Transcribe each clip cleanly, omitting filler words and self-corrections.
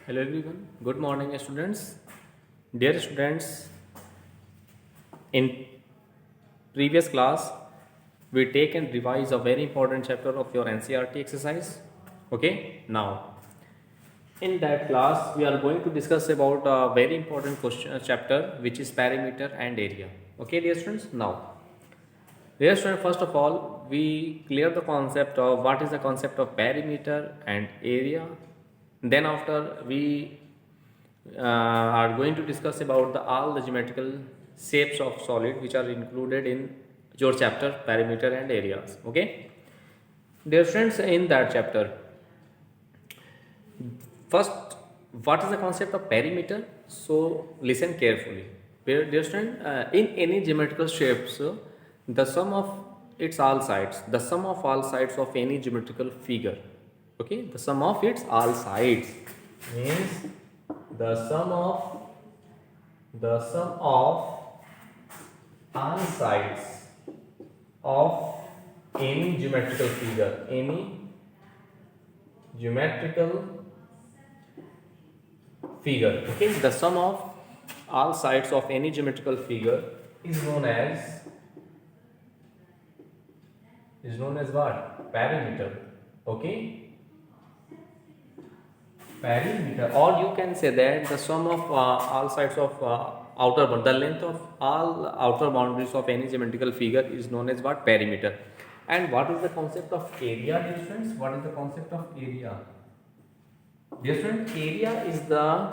Hello everyone. Good morning, students. Dear students, in previous class, we take and revise a very important chapter of your NCRT exercise. Okay. Now, in that class, we are going to discuss about a very important question chapter, which is perimeter and area. Okay, dear students. Now, dear students, first of all, we clear the concept of what is the concept of perimeter and area. Then after we are going to discuss about all the geometrical shapes of solid which are included in your chapter perimeter and areas. Okay, dear friends, in that chapter, first, what is the concept of perimeter? So listen carefully. Dear friend, in any geometrical shapes, the sum of its all sides, the sum of all sides of any geometrical figure, okay, the sum of its all sides means the sum of all sides of any geometrical figure, any geometrical figure, okay, the sum of all sides of any geometrical figure is known as what? Perimeter. Okay, perimeter, or you can say that the sum of all sides of outer bound, the length of all outer boundaries of any geometrical figure is known as what? Perimeter. And what is the concept of area, dear friends? What is the concept of area? Dear friends, area is the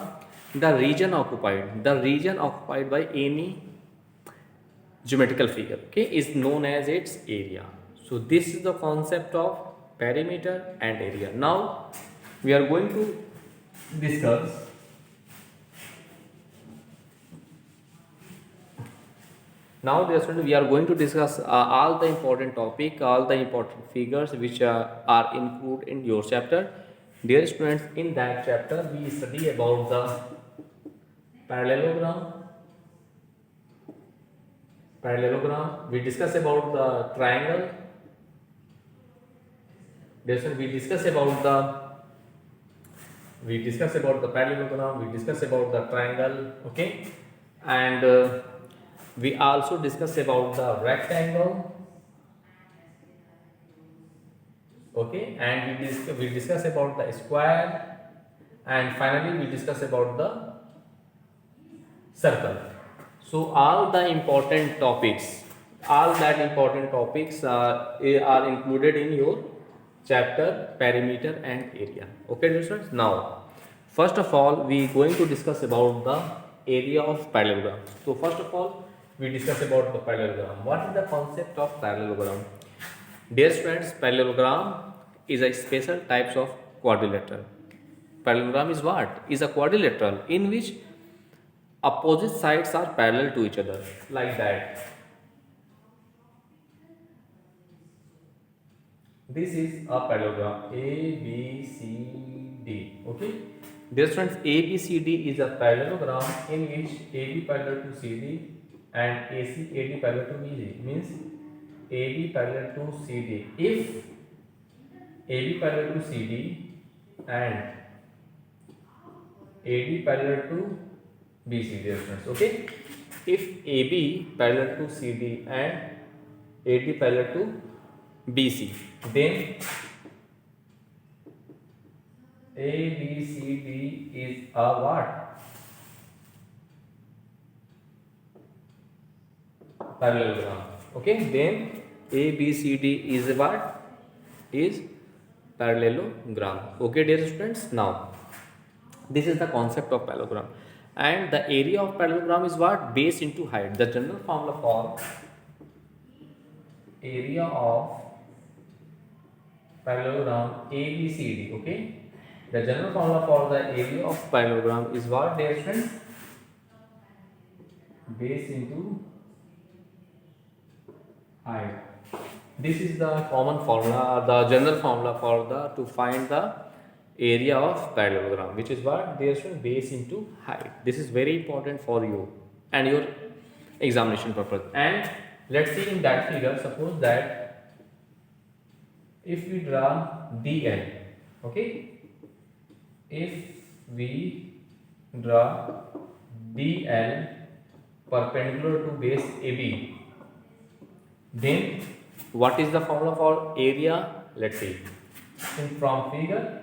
region occupied, by any geometrical figure, okay, is known as its area. So this is the concept of perimeter and area. Now we are going to discuss dear students, we are going to discuss all the important topic, all the important figures which are included in your chapter. Dear students, in that chapter we study about the parallelogram. We discuss about the triangle. Dear students, we discuss about the parallelogram, we discuss about the triangle, okay, and we also discuss about the rectangle, okay, and we discuss about the square, and finally we discuss about the circle. So all the important topics, are included in your chapter perimeter and area. Okay, dear students. Now, first of all, we going to discuss about the area of parallelogram. So first of all, we discuss about the parallelogram. What is the concept of parallelogram? Dear students, parallelogram is a special types of quadrilateral. Parallelogram is what? Is a quadrilateral in which opposite sides are parallel to each other, like that. This is a parallelogram A, B, C, D. Okay. Dear friends, A, B, C, D is a parallelogram in which AB parallel to CD and AC, AD parallel to BC. Means AB parallel to CD. If AB parallel to CD and AD parallel to BC, dear friends. Okay. If AB parallel to CD and AD parallel to BC, then ABCD is a what? Parallelogram. Okay, then ABCD is what? Is parallelogram. Okay, dear students. Now, this is the concept of parallelogram, and the area of parallelogram is what? Base into height. The general formula for area of parallelogram ABCD. Okay, the general formula for the area of parallelogram is what, dear friends? Base into height. This is the common formula, the general formula for the to find the area of parallelogram, which is what, dear friends? Base into height. This is very important for you and your examination purpose. And let's see in that figure. Suppose that if we draw DN, okay, if we draw DL perpendicular to base AB, then what is the formula for area? Let's see. From figure,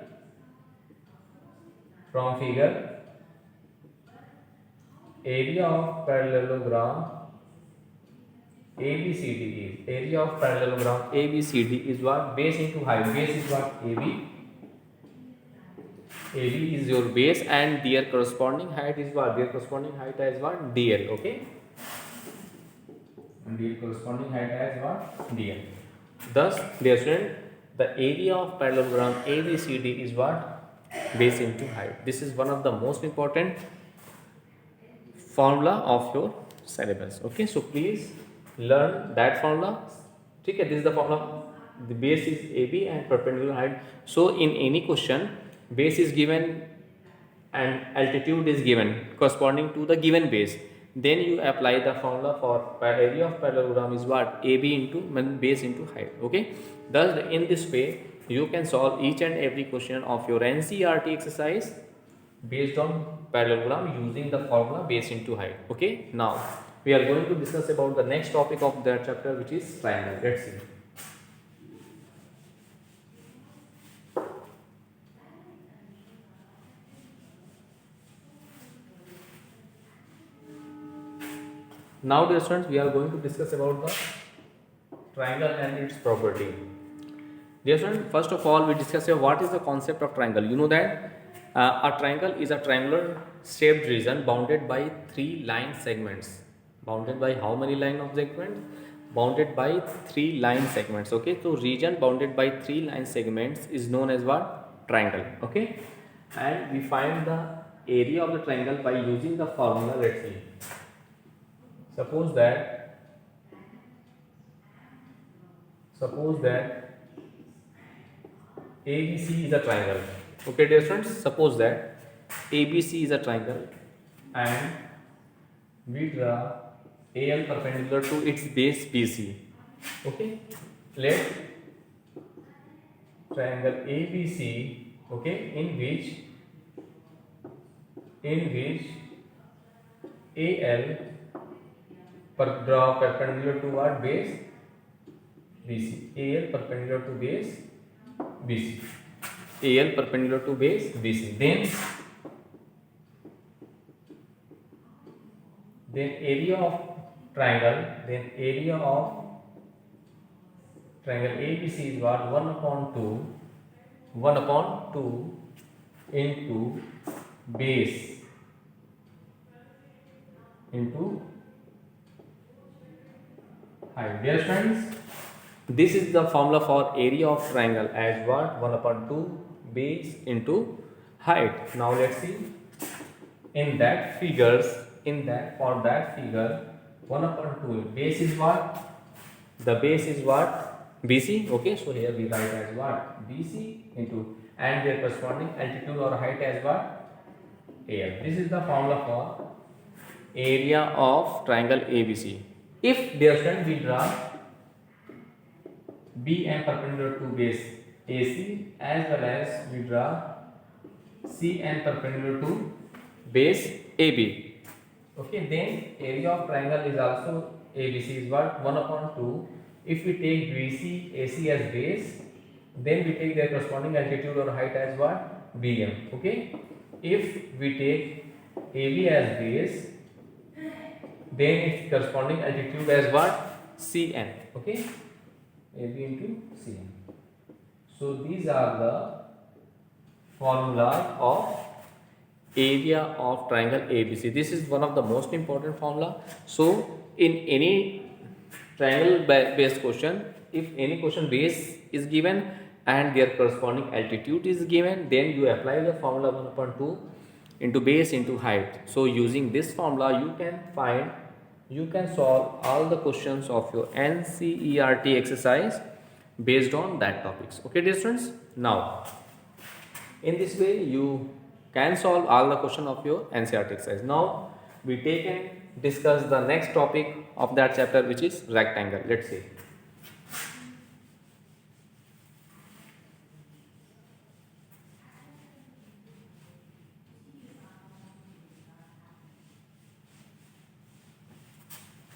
area of parallelogram ABCD is what? Base into height. Base is what? AB. AB is your base and their corresponding height is what? Their corresponding height as what? DL. Okay. And their corresponding height as what? DL. Thus, dear student, the area of parallelogram ABCD is what? Base into height. This is one of the most important formula of your syllabus. Okay, so please learn that formula. Okay, this is the formula. The base is AB and perpendicular height. So in any question, base is given and altitude is given corresponding to the given base. Then you apply the formula for area of parallelogram is what? AB into base into height. Okay. Thus, in this way, you can solve each and every question of your NCERT exercise based on parallelogram using the formula base into height. Okay. Now, we are going to discuss about the next topic of that chapter, which is triangle. Let's see. Now, dear students, we are going to discuss about the triangle and its property. Dear students, first of all, we discuss here what is the concept of triangle. You know that a triangle is a triangular shaped region bounded by 3 line segments. Bounded by how many line of segments? Bounded by 3 line segments. Okay, so region bounded by 3 line segments is known as what? Triangle. Okay, and we find the area of the triangle by using the formula. Let's see. Suppose that ABC is a triangle. Okay, dear students, suppose that ABC is a triangle and we draw AL perpendicular to its base BC. Okay, let triangle ABC, okay, in which AL draw perpendicular to what? Base BC. AL perpendicular to base BC. AL perpendicular to base BC. Then area of triangle. Then area of triangle ABC is what? 1 upon 2 into base into height. Dear friends, this is the formula for area of triangle as what? 1 upon 2 base into height. Now let's see. For that figure 1 upon 2 base is what? The base is what? BC. Okay, so here we write as what? BC into, and their corresponding altitude or height as what? AL. This is the formula for area of triangle ABC. If, dear friend, we draw BM perpendicular to base AC as well as we draw CN perpendicular to base AB. Okay, then area of triangle is also ABC is what? 1 upon 2. If we take BC, AC as base, then we take their corresponding altitude or height as what? BM. Okay. If we take AB as base, then its corresponding altitude as what? CN. Okay. AB into CN. So these are the formula of area of triangle ABC. This is one of the most important formula. So in any triangle based question, if any question base is given and their corresponding altitude is given, then you apply the formula 1 upon 2 into base into height. So using this formula you can solve all the questions of your NCERT exercise based on that topics. Okay, dear students. Now in this way you can solve all the question of your NCERT exercise. Now we take and discuss the next topic of that chapter, which is rectangle. Let's see.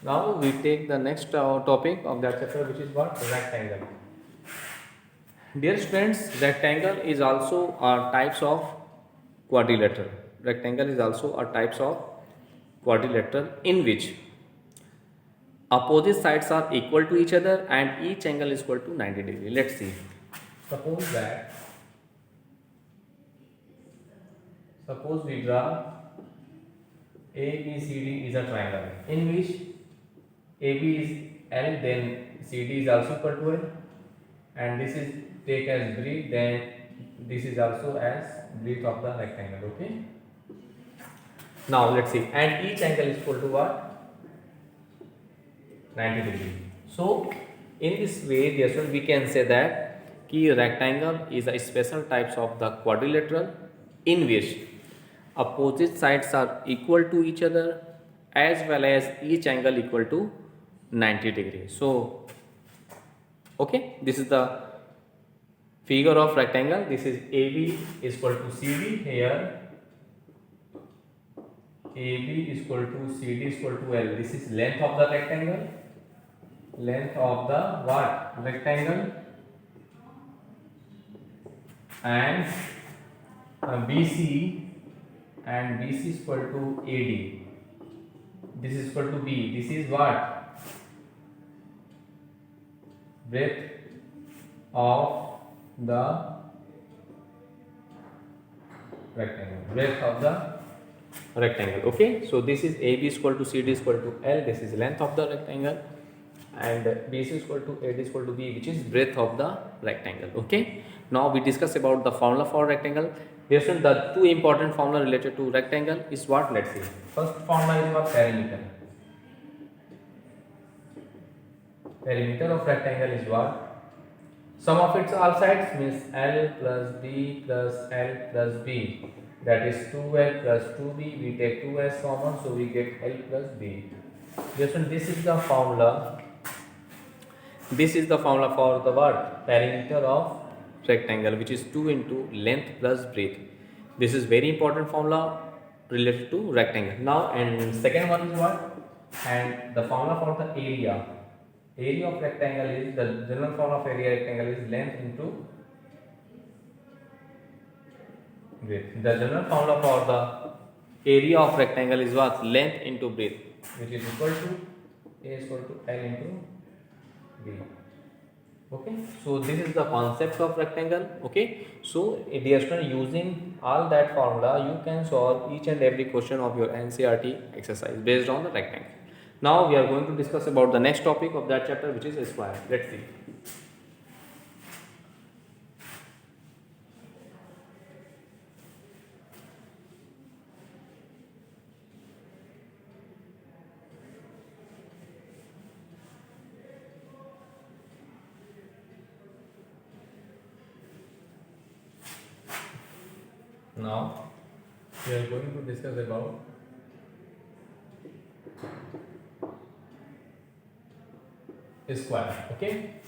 Now we take the next topic of that chapter, which is what? Rectangle. Dear students, rectangle is also a types of quadrilateral. Rectangle is also a types of quadrilateral in which opposite sides are equal to each other and each angle is equal to 90 degree. Let's see. Suppose that, suppose we draw ABCD is a triangle in which AB is L, then CD is also equal to L, and this is take as breadth, then this is also as breadth of the rectangle. Okay. Now let's see, and each angle is equal to what? 90 degree. So in this way, therefore we can say that key rectangle is a special types of the quadrilateral in which opposite sides are equal to each other as well as each angle equal to 90 degrees. So okay, this is the figure of rectangle. This is AB is equal to CD. Here AB is equal to CD is equal to L. This is length of the rectangle. Length of the what? Rectangle. And BC, and BC is equal to AD. This is equal to B. This is what? Breadth of the rectangle. Breadth of the rectangle. Okay, so this is AB is equal to CD is equal to L. This is length of the rectangle, and BC is equal to AD is equal to B, which is breadth of the rectangle. Okay, now we discuss about the formula for rectangle. Therefore, the two important formula related to rectangle is what? Let's see. First formula is what? Perimeter. Perimeter of rectangle is what? Sum of its all sides means L plus B plus L plus B. That is 2L plus 2B. We take 2 as common, so we get L plus B. Therefore, this is the formula. This is the formula for the what? Perimeter of rectangle, which is 2 into length plus breadth. This is very important formula related to rectangle. Now, and second one is what? And the formula for the area. Area of rectangle is, the general form of area rectangle is length into breadth. The general formula for the area of rectangle is what? Length into breadth, which is equal to A is equal to L into B. Okay, so this is the concept of rectangle. Okay, so dear student, using all that formula, you can solve each and every question of your NCERT exercise based on the rectangle. Now we are going to discuss about the next topic of that chapter, which is a square. Let's see. Now we are going to discuss about square. Okay,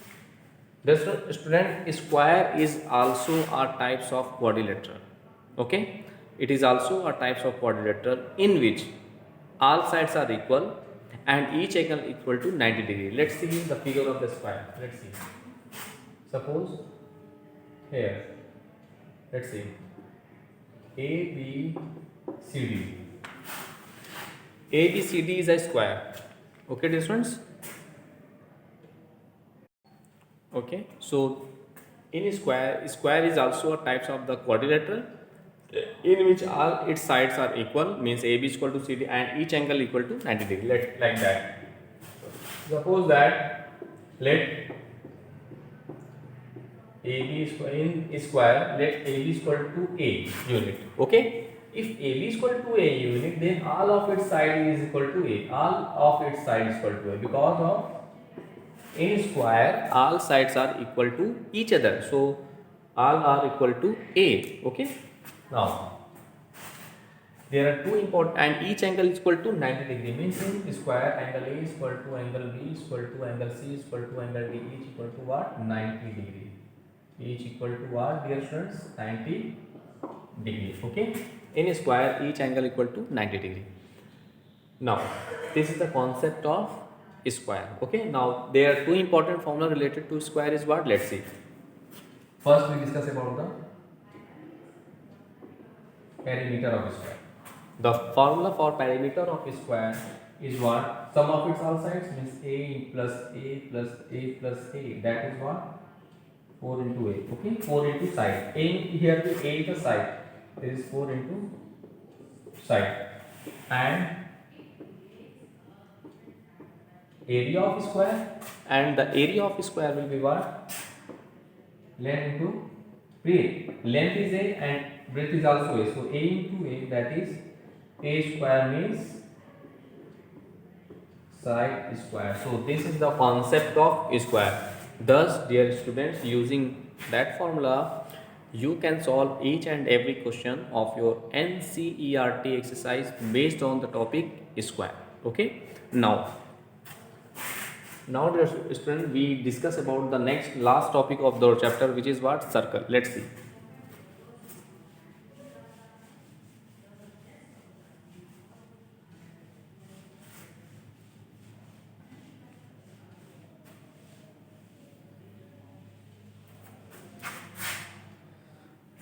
the student, square is also a types of quadrilateral. Okay, it is also a types of quadrilateral in which all sides are equal and each angle equal to 90 degree. Let's see the figure of the square. Let's see. Suppose here, let's see, A B C D. A B C D is a square. Okay, dear students. Okay, so in square is also a types of the quadrilateral in which all its sides are equal, means AB is equal to CD and each angle equal to 90 degree. Like that. Suppose that let AB is in square, let AB is equal to A unit. Okay, if AB is equal to A unit, then all of its side is equal to A. All of its side is equal to A because of in square all sides are equal to each other, so all are equal to A. Okay, now there are two important, and each angle is equal to 90 degree, means in square angle A is equal to angle B is equal to angle C is equal to angle D, each equal to what? 90 degree. Each equal to what, dear students? 90 degree. Okay, in square each angle equal to 90 degree. Now this is the concept of square. Okay, now there are two important formula related to square is what? Let's see. First we discuss about the perimeter of square. The formula for perimeter of square is what? Sum of its all sides means a plus a plus a plus a. That is what? 4 into a. Okay, 4 into side. A here to a is the side. There is 4 into side. And area of square, and the area of square will be what? Length into breadth. Length is a and breadth is also a. So a into a, that is a square means side square. So this is the concept of square. Thus, dear students, using that formula, you can solve each and every question of your NCERT exercise based on the topic square. Okay. Now, dear student, we discuss about the next last topic of the chapter, which is what? Circle. Let's see.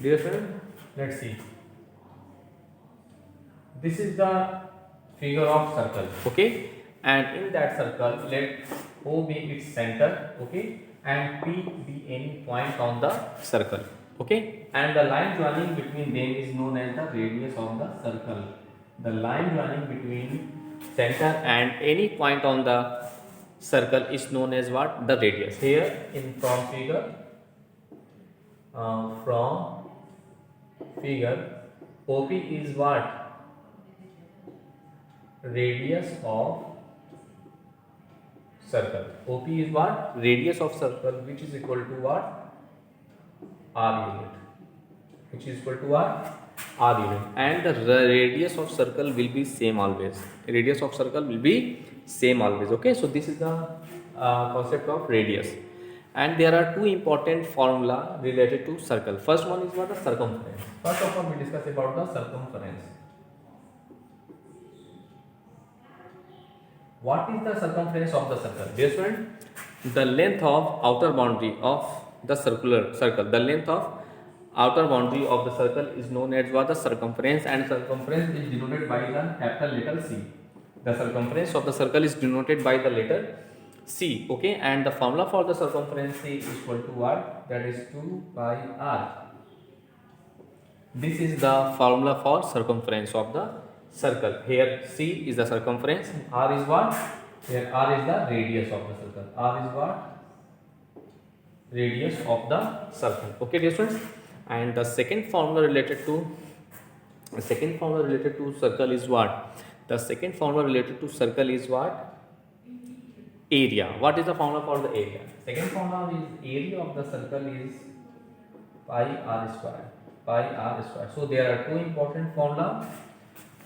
Dear friend, let's see. This is the figure of circle. Okay, and in that circle, let O be its center. Okay, and P be any point on the circle. Okay, and the line joining between them is known as the radius of the circle. The line joining between center and any point on the circle is known as what? The radius. Here in from figure, OP is what? Radius of circle. OP is what? Radius of circle, which is equal to what? R unit. Which is equal to what? R unit. And the radius of circle will be same always. Radius of circle will be same always. Okay, so this is the concept of radius. And there are two important formula related to circle. First one is what? The circumference. First of all, we discuss about the circumference. What is the circumference of the circle? Dear student, the length of outer boundary of the circular circle. The length of outer boundary of the circle is known as what? The circumference, and circumference is denoted by the capital letter C. The circumference of the circle is denoted by the letter C. Okay, and the formula for the circumference C is equal to what? That is 2 pi r. This is the formula for circumference of the circle. Here C is the circumference, R is what? Here R is the radius of the circle. R is what? Radius of the circle. Okay, dear students. And the second formula related to circle is what? The second formula related to circle is what? Area. What is the formula for the area? Second formula is area of the circle is pi r square. Pi r square. So there are two important formula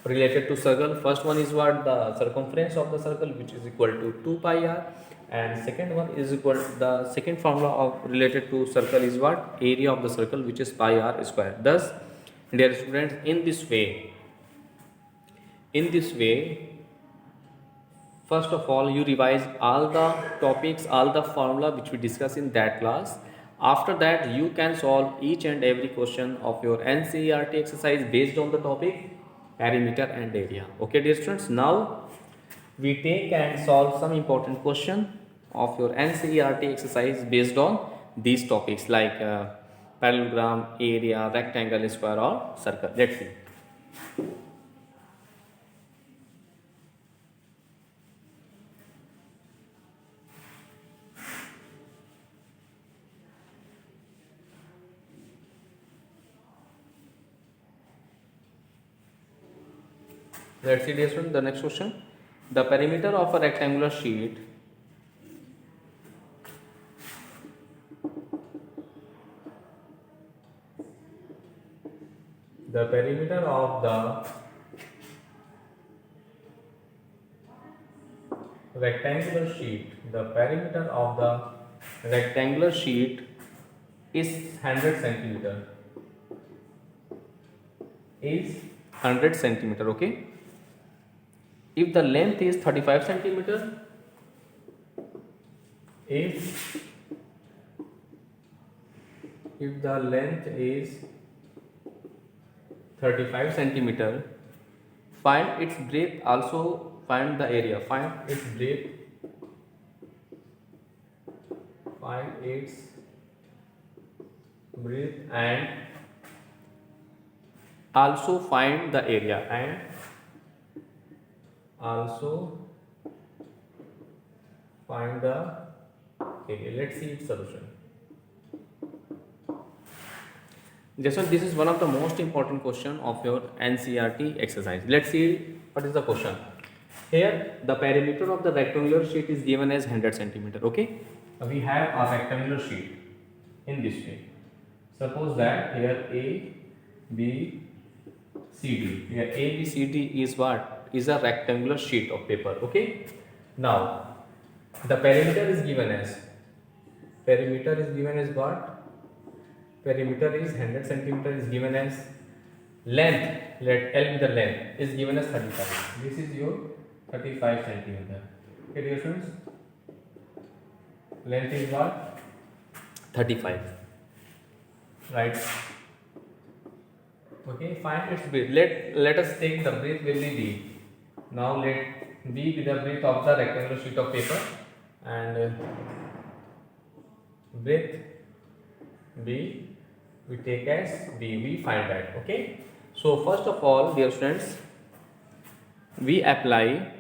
related to circle. First one is what? The circumference of the circle, which is equal to 2 pi r, and second one is equal, the second formula of related to circle is what? Area of the circle, which is pi r square. Thus, dear students, in this way, first of all, you revise all the topics, all the formula which we discussed in that class. After that, you can solve each and every question of your NCERT exercise based on the topic perimeter and area. Okay, dear students, now we take and solve some important question of your NCERT exercise based on these topics like parallelogram, area, rectangle, square or circle. Let's see. Let's see, dear student, the next question. The perimeter of a rectangular sheet the perimeter of the rectangular sheet is 100 centimeter. Is 100 centimeter. Okay. if the length is 35 centimeter, if the length is 35 centimeter, find its breadth, also find the area, find its breadth, and also find the area, and also find the area. Let's see its solution. Jason, this is one of the most important question of your NCERT exercise. Let's see what is the question. Here the perimeter of the rectangular sheet is given as 100 centimeter. Okay, we have a rectangular sheet in this way. Suppose that here A, B, C, D. Here A, B, C, D is what? Is a rectangular sheet of paper. Okay. Now the perimeter is given as what? Perimeter is 100 centimeter is given as length. Let L be the length is given as 35. This is your 35 centimeter. Okay, dear students. Length is what? 35. Right. Okay, find its breadth. Let us take the breadth will be B. Now let B be the breadth of the rectangular sheet of paper, and breadth B we take as B. We find that. Okay. So first of all, dear students, we apply.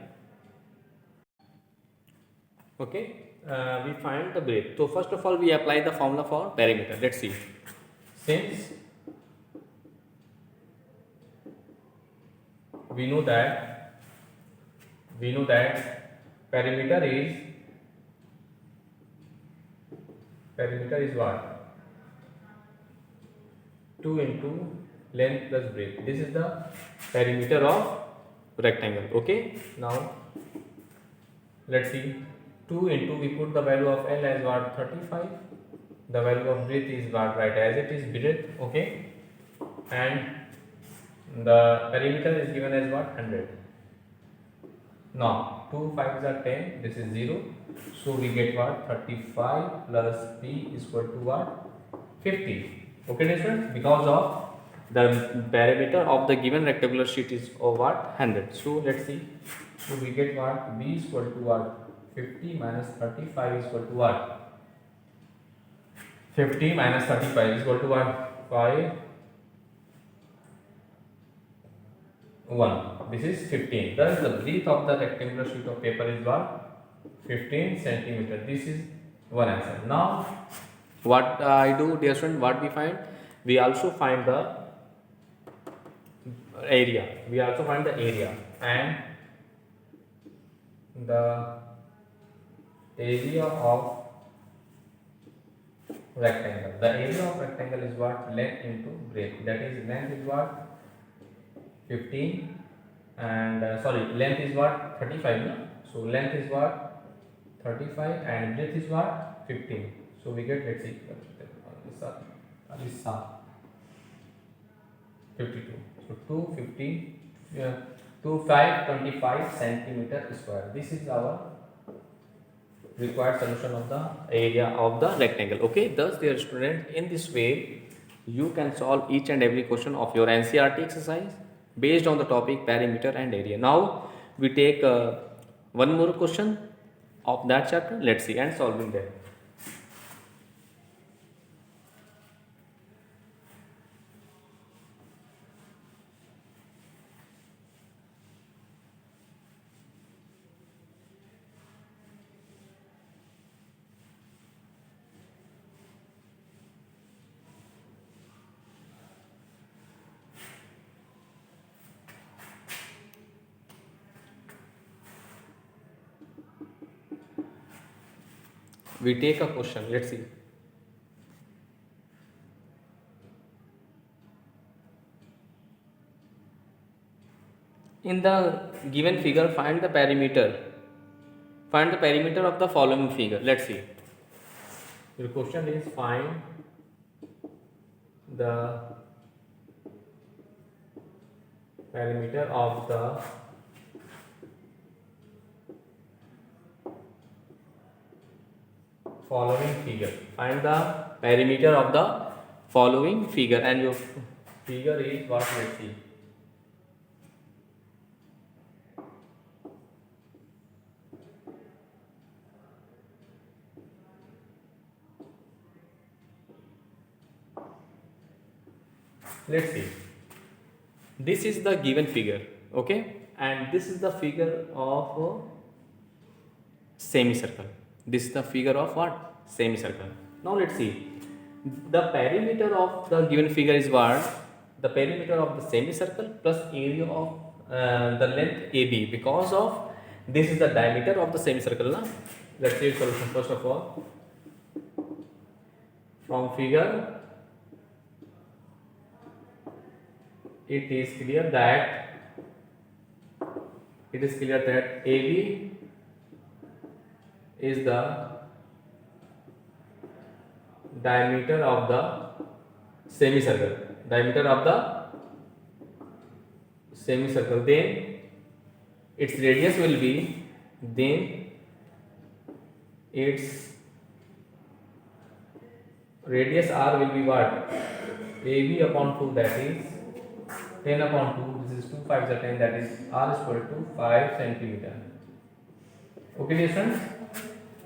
Okay. We find the breadth. So first of all, we apply the formula for perimeter. Let's see. Since we know that perimeter is what? 2 into length plus breadth. This is the perimeter of rectangle. Okay. Now let's see. 2 into, we put the value of L as what? 35. The value of breadth is what? Right as it is breadth. Okay. And the perimeter is given as what? 100. Now 2 5s are 10. This is 0. So we get what? 35 plus B is equal to what? 50. Okay, dear students, because of the perimeter of the given rectangular sheet is what? 100. So let's see. So we get what? B is equal to what? 50 minus 35 is equal to what? 50 minus 35 is equal to what? 5 1. This is 15. Thus the breadth of the rectangular sheet of paper is what? 15 centimeter. This is one answer. Now what I do, dear student, what we find? We also find the area. And the area of rectangle. The area of rectangle is what? Length into breadth. That is, length is what? 15 and length is what? 35. No? So length is what? 35 and breadth is what? 15. So we get, let's see, 52. So 25 centimeter square. This is our required solution of the area of the rectangle. Okay, thus dear student, in this way you can solve each and every question of your NCERT exercise based on the topic perimeter and area. Now we take one more question of that chapter. Let's see and solving that. We take a question. Let's see. In the given figure, find the perimeter of the following figure. Let's see. Your question is find the perimeter of the following figure. Find the perimeter of the following figure, and your figure is what? Let's see. Let's see. This is the given figure, okay, and this is the figure of a semicircle. This is the figure of what? Semicircle. Now let's see. The perimeter of the given figure is what? The perimeter of the semicircle plus area of the length AB, because of this is the diameter of the semicircle. Na? Let's see solution first of all. From figure, it is clear that AB is the diameter of the semicircle. Then its radius will be, radius R will be what? AB upon 2, that is 10 upon 2, this is 2 5 is 10, that is R is equal to 5 centimeter. Okay, dear friends,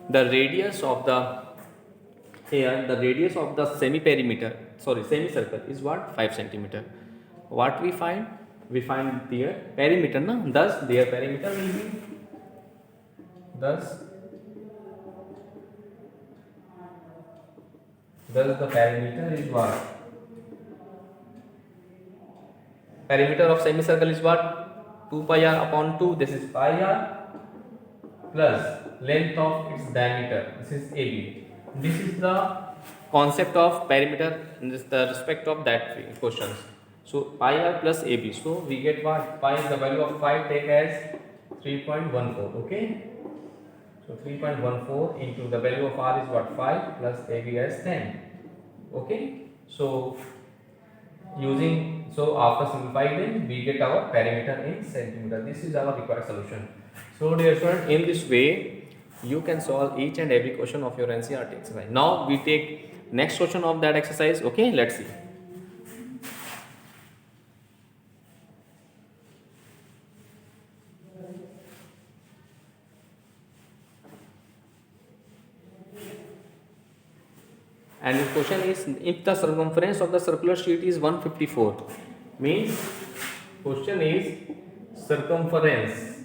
the radius of the semicircle is what? 5 centimeter. What we find? We find their perimeter, na? Thus their perimeter will be, thus the perimeter is what? Perimeter of semicircle is what? 2 pi r upon 2, this is pi r, plus length of its diameter, this is AB. This is the concept of perimeter in the respect of that questions. So pi r plus AB. So we get what? Pi is the value of 5, take as 3.14. Okay. So 3.14 into the value of R is what? 5 plus AB as 10. Okay. So after simplifying, we get our perimeter in centimeter. This is our required solution. So dear student, in this way you can solve each and every question of your NCERT exercise. Now we take next question of that exercise. Okay, let's see. And the question is, if the circumference of the circular sheet is 154, means question is circumference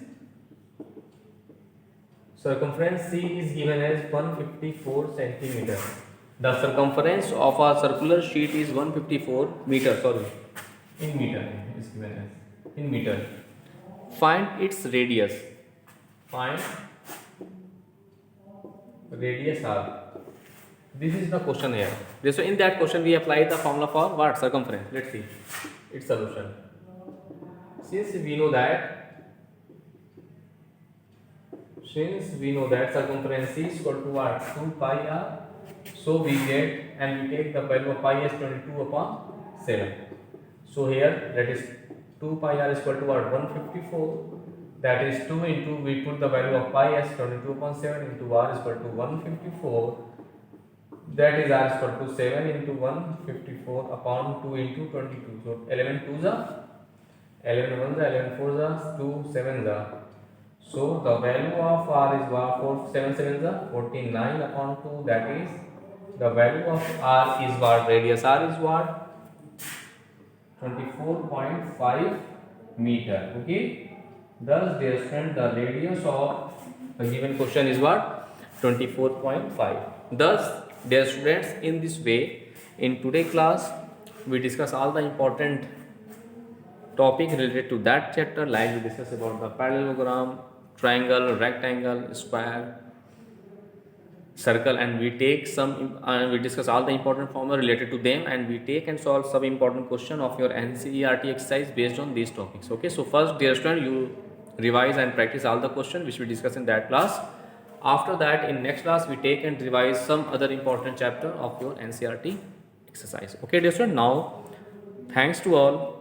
C is given as 154 centimeter. The circumference of a circular sheet is 154 meter, in meter is given as, in meter. Find its radius. Find radius R. This is the question here. So in that question we apply the formula for what? Circumference. Let's see its solution. Since we know that circumference is equal to what? 2 pi r. So we get, and we take the value of pi as 22 upon 7. So here that is 2 pi r is equal to what? 154. That is 2 into, we put the value of pi as 22 upon 7 into r is equal to 154. That is r is equal to 7 into 154 upon 2 into 22. So 11 2s are 11 1s are 11 4s are 2 7s are. So the value of r is what? 4 7 7s are 49 upon 2. That is the value of r is what? Radius r is what? 24.5 meter. Okay. Thus dear student, the radius of the given question is what? 24.5. Thus dear students, in this way, in today's class we discuss all the important topic related to that chapter, like we discuss about the parallelogram, triangle, rectangle, square, circle, and we take some we discuss all the important formula related to them, and we take and solve some important question of your NCERT exercise based on these topics. Okay, so first dear student, you revise and practice all the questions which we discuss in that class. After that, in next class we take and revise some other important chapter of your NCERT exercise. Okay dear student, now thanks to all.